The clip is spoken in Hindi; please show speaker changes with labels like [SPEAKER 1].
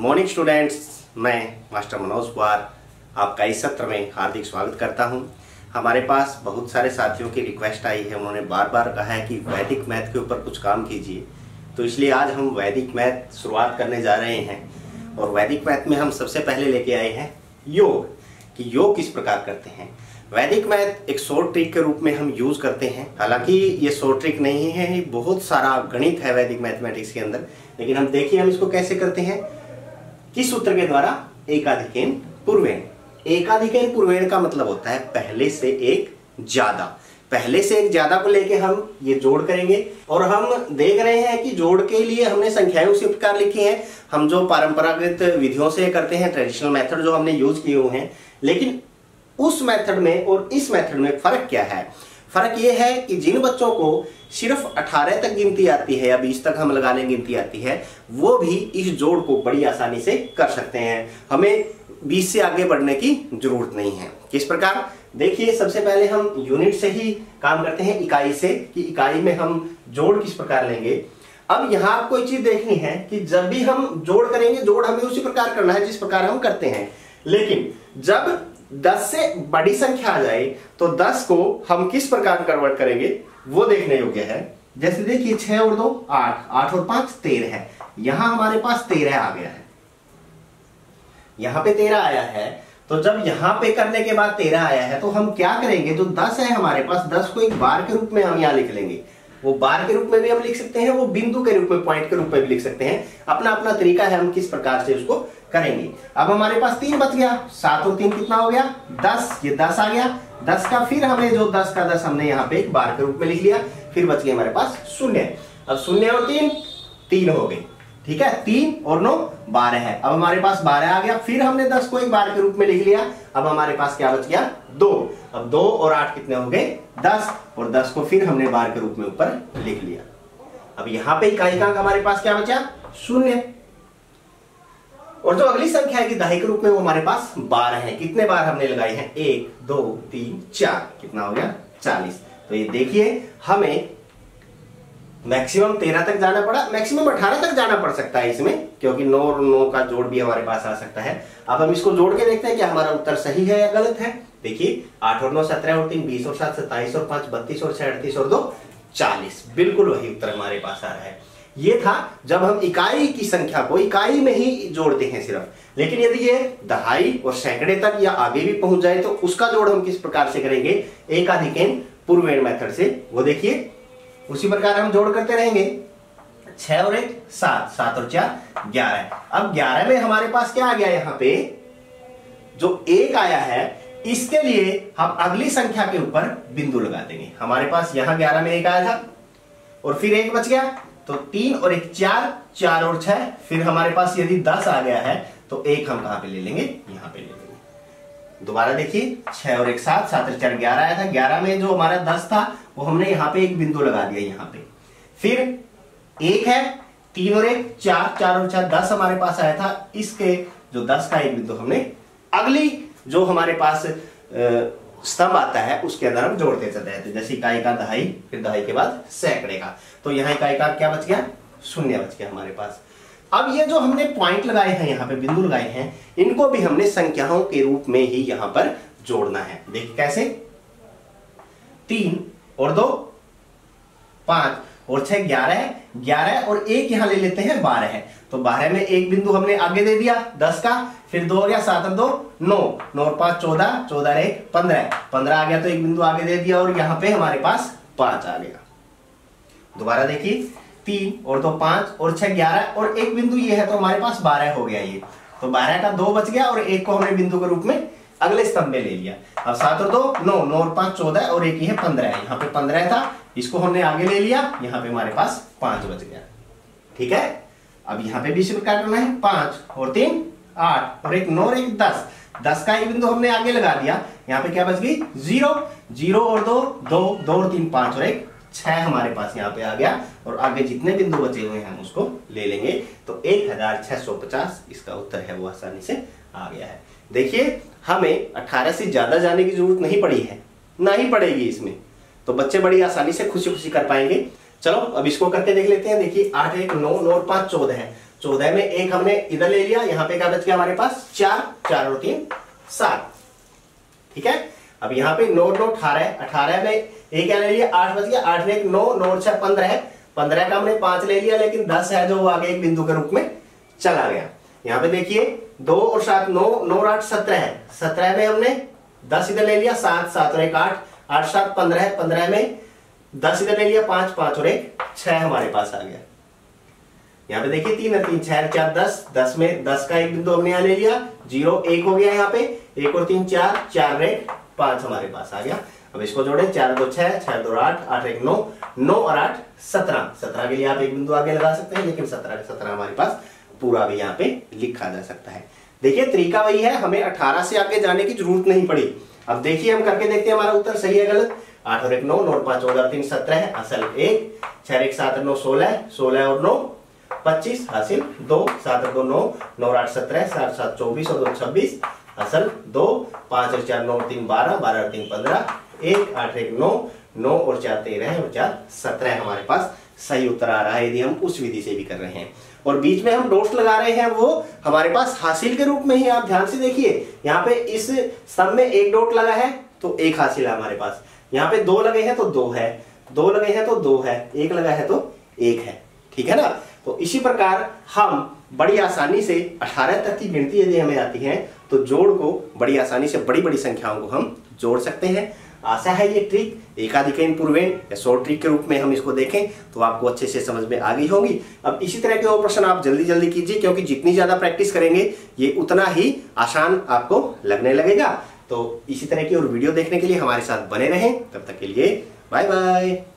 [SPEAKER 1] मॉर्निंग स्टूडेंट्स, मैं मास्टर मनोज कुमार आपका इस सत्र में हार्दिक स्वागत करता हूं। हमारे पास बहुत सारे साथियों की रिक्वेस्ट आई है, उन्होंने बार बार कहा है कि वैदिक मैथ के ऊपर कुछ काम कीजिए, तो इसलिए आज हम वैदिक मैथ शुरुआत करने जा रहे हैं। और वैदिक मैथ में हम सबसे पहले लेके आए हैं योग, कि योग किस प्रकार करते हैं। वैदिक मैथ एक शॉर्ट ट्रिक के रूप में हम यूज करते हैं। हालांकि ये शॉर्ट ट्रिक नहीं है, बहुत सारा गणित है वैदिक मैथमेटिक्स के अंदर, लेकिन हम देखिए हम इसको कैसे करते हैं। किस सूत्र के द्वारा? एकाधिकेन पूर्वेण। एकाधिकेन पूर्वेण का मतलब होता है पहले से एक ज्यादा। पहले से एक ज्यादा को लेके हम ये जोड़ करेंगे, और हम देख रहे हैं कि जोड़ के लिए हमने संख्याएं उसी प्रकार लिखी हैं, हम जो परंपरागत विधियों से करते हैं, ट्रेडिशनल मेथड जो हमने यूज किए हुए हैं। लेकिन उस मेथड में और इस मेथड में फर्क क्या है? फर्क यह है कि जिन बच्चों को सिर्फ 18 तक गिनती आती है या 20 तक हम लगाने गिनती आती है, वो भी इस जोड़ को बड़ी आसानी से कर सकते हैं। हमें 20 से आगे बढ़ने की जरूरत नहीं है। किस प्रकार? देखिए, सबसे पहले हम यूनिट से ही काम करते हैं, इकाई से, कि इकाई में हम जोड़ किस प्रकार लेंगे। अब यहां आपको एक चीज देखनी है कि जब भी हम जोड़ करेंगे, जोड़ हमें उसी प्रकार करना है जिस प्रकार हम करते हैं। लेकिन जब 10 से बड़ी संख्या आ जाए तो 10 को हम किस प्रकार कन्वर्ट करेंगे वो देखने योग्य है। जैसे देखिए 6 और 2 8, 8 और 5 13 है। यहां हमारे पास 13 आ गया है, यहां पे 13 आया है। तो जब यहां पे करने के बाद 13 आया है तो हम क्या करेंगे, जो 10 है हमारे पास, 10 को एक बार के रूप में हम यहां लिख लेंगे। वो बार के रूप में भी हम लिख सकते हैं, वो बिंदु के रूप में, पॉइंट के रूप में भी लिख सकते हैं। अपना अपना तरीका है हम किस प्रकार से उसको करेंगे। अब हमारे पास 3 बच गया, 7 और 3 कितना हो गया? 10। ये 10 आ गया। 10 का फिर हमने जो 10 का 10 हमने यहाँ पे एक बार के रूप में लिख लिया। फिर बच गया हमारे पास 0। अब 0 और 3 3 हो गए, ठीक है। 3 और 9 12 है। अब हमारे पास 12 आ गया। फिर हमने 10 को एक बार के रूप में लिख लिया। अब हमारे पास क्या बच गया? 2। अब 2 और 8 कितने हो गए? 10। और 10 को फिर हमने बार के रूप में ऊपर लिख लिया। अब यहाँ पे इकाई का अंक हमारे पास क्या बचा? 0। और जो अगली संख्या है कि दहाई के रूप में, वो हमारे पास 12 है। कितने बार हमने लगाए हैं? 1 2 3 4। कितना हो गया? 40। तो ये देखिए, हमें मैक्सिमम 13 तक जाना पड़ा, मैक्सिमम 18 तक जाना पड़ सकता है इसमें, क्योंकि 9 और 9 का जोड़ भी हमारे पास आ सकता है। अब हम इसको जोड़ के देखते हैं कि हमारा उत्तर सही है या गलत है। देखिए 8 और 9 17 और 3 20 और 7 27 और 5 32 और 6 38 और 2 40। बिल्कुल वही उत्तर हमारे पास आ रहा है। ये था जब हम इकाई की संख्या को इकाई में ही जोड़ते हैं सिर्फ। लेकिन यदि ये दहाई और सैकड़े तक या आगे भी पहुंच जाए तो उसका जोड़ हम किस प्रकार से करेंगे? एकाधिकेन पूर्वेण मेथड से। वो देखिए, उसी प्रकार हम जोड़ करते रहेंगे। 6 और 1 7, 7 और 4 11। अब 11 में हमारे पास क्या आ गया? यहाँ पे जो 1 आया है, इसके लिए हम अगली संख्या के ऊपर बिंदु लगा देंगे। हमारे पास यहाँ 11 में 1 आया था और फिर 1 बच गया, तो 3 और 1 4, 4 और 6। फिर हमारे पास यदि 10 आ गया है तो 1 हम कहां पे ले लेंगे? यहां पे ले लेंगे। दोबारा देखिए, 6 और 1 7, 7 और 4 11 आया था। 11 में जो हमारा 10 था वो हमने यहाँ पे एक बिंदु लगा दिया यहाँ पे। फिर 1 है, 3 और 1 4, 4 और 4 10 हमारे पास आया था। इसके जो 10 का एक बिंदु हमने अगली जो हमारे पास स्तंभ आता है उसके अंदर हम जोड़ते चलते हैं। जैसे इकाई का दहाई, फिर दहाई के बाद सैकड़े का। तो यहाँ इकाई का क्या बच गया? 0 बच गया हमारे पास। अब ये जो हमने पॉइंट लगाए हैं, यहाँ पे बिंदु लगाए हैं, इनको भी हमने संख्याओं के रूप में ही यहाँ पर जोड़ना है। देखिए कैसे? 3 और 2 5 और 6 11 है। 11 और 1 यहां ले लेते हैं 12 है। तो 12 में एक बिंदु हमने आगे दे दिया 10 का। फिर 2 हो गया, 7 और 2 9, 9 और 5 14, 14 और 1 15, 15 आ गया तो एक बिंदु आगे दे दिया और यहाँ पे हमारे पास 5 आ गया। दोबारा देखिए, 3 और 2 5 और 6 11 और एक बिंदु ये है, तो हमारे पास 12 हो गया ये। तो 12 का 2 बच गया और 1 को हमने बिंदु के रूप में अगले स्तंभ में ले लिया। अब 7 और 2 9, 9 और 5 14 और एक ही है 15 है। यहाँ पे 15 था, इसको हमने आगे ले लिया, यहाँ पे हमारे पास 5 बच गया। ठीक है। अब यहाँ पे भी इसी प्रकार करना है। 5 और 3 8 और एक 9 और एक 10। 10 का एक बिंदु हमने आगे लगा दिया। यहाँ पे क्या बच गई? 0, 0 और 2 2, 2 और 3 5 और एक 6 हमारे पास यहाँ पे आ गया। और आगे जितने बिंदु बचे हुए हैं हम उसको ले लेंगे। तो 1650 इसका उत्तर है, वो आसानी से आ गया है। देखिए, हमें 18 से ज्यादा जाने की जरूरत नहीं पड़ी है, ना ही पड़ेगी इसमें। तो बच्चे बड़ी आसानी से खुशी खुशी कर पाएंगे। चलो अब इसको करके देख लेते हैं। देखिए 8 1 9, 9 और 5 14 है। 14 में एक हमने इधर ले लिया, यहां पे क्या बच गया हमारे पास 4, 4 और 3 7। ठीक है, अब यहाँ पे 9 9 18, 18 में एक क्या ले लिया 8 बच गया, 8 में 1 9, 9 और 6 15 है, 15 का हमने 5 ले लिया, लेकिन 10 है जो वो आगे एक बिंदु के रूप में चला गया। यहाँ पे देखिए 2 और 7 9, 9 और 8 17 है, 17 में हमने 10 इधर ले लिया, 7 7 और 1 8, 8 7 15 है, 15 में 10 इधर ले लिया, 5 5 और 1 6 हमारे पास आ गया। यहाँ पे देखिए 3 और 3 6 4 10, 10 में 10 का एक बिंदु हमने यहाँ ले लिया, 0 1 हो गया, यहाँ पे 1 और 3 4, 4 और 1 5 हमारे पास आ गया। अब इसको जोड़े 4 2 6, 6 2 8, 8 1 9, 9 और 8 17, 17 के लिए आप एक बिंदु आगे लगा सकते हैं, लेकिन 17 का 17 हमारे पास पूरा भी यहाँ पे लिखा जा सकता है। देखिए तरीका वही है, हमें 18 से आगे जाने की जरूरत नहीं पड़ी। अब देखिए हम करके देखते हैं हमारा उत्तर सही है गलत। 8 और 1 9, 9 और 5 14 3 17 है, असल 1, 6 1 7 9 16, 16 और 9 25, हासिल 2, 7 और 2 9, 9 और 8 17, 7 7 24 और 2 26, असल 2, 5 और 4 9 और 3 12, 12 और 3 15, 1 8 1 9, 9 और 4 13 और 4 17 हमारे पास सही उत्तर आ रहा है, यदि हम उस विधि से भी कर रहे हैं। और बीच में हम डॉट्स लगा रहे हैं वो हमारे पास हासिल के रूप में ही। आप ध्यान से देखिए, यहाँ पे इस स्तंभ में एक डॉट लगा है तो एक हासिल है हमारे पास, यहाँ पे 2 लगे हैं तो 2 है, 2 लगे हैं तो 2 है, 1 लगा है तो 1 है। ठीक है ना। तो इसी प्रकार हम बड़ी आसानी से 18 तक की गिनती यदि हमें आती है तो जोड़ को बड़ी आसानी से बड़ी बड़ी संख्याओं को हम जोड़ सकते हैं। आशा है ये ट्रिक एकाधिकरण पूर्वेण या शॉर्ट ट्रिक के रूप में हम इसको देखें तो आपको अच्छे से समझ में आ गई होगी। अब इसी तरह के और प्रश्न आप जल्दी जल्दी कीजिए, क्योंकि जितनी ज्यादा प्रैक्टिस करेंगे ये उतना ही आसान आपको लगने लगेगा। तो इसी तरह की और वीडियो देखने के लिए हमारे साथ बने रहें। तब तक के लिए बाय बाय।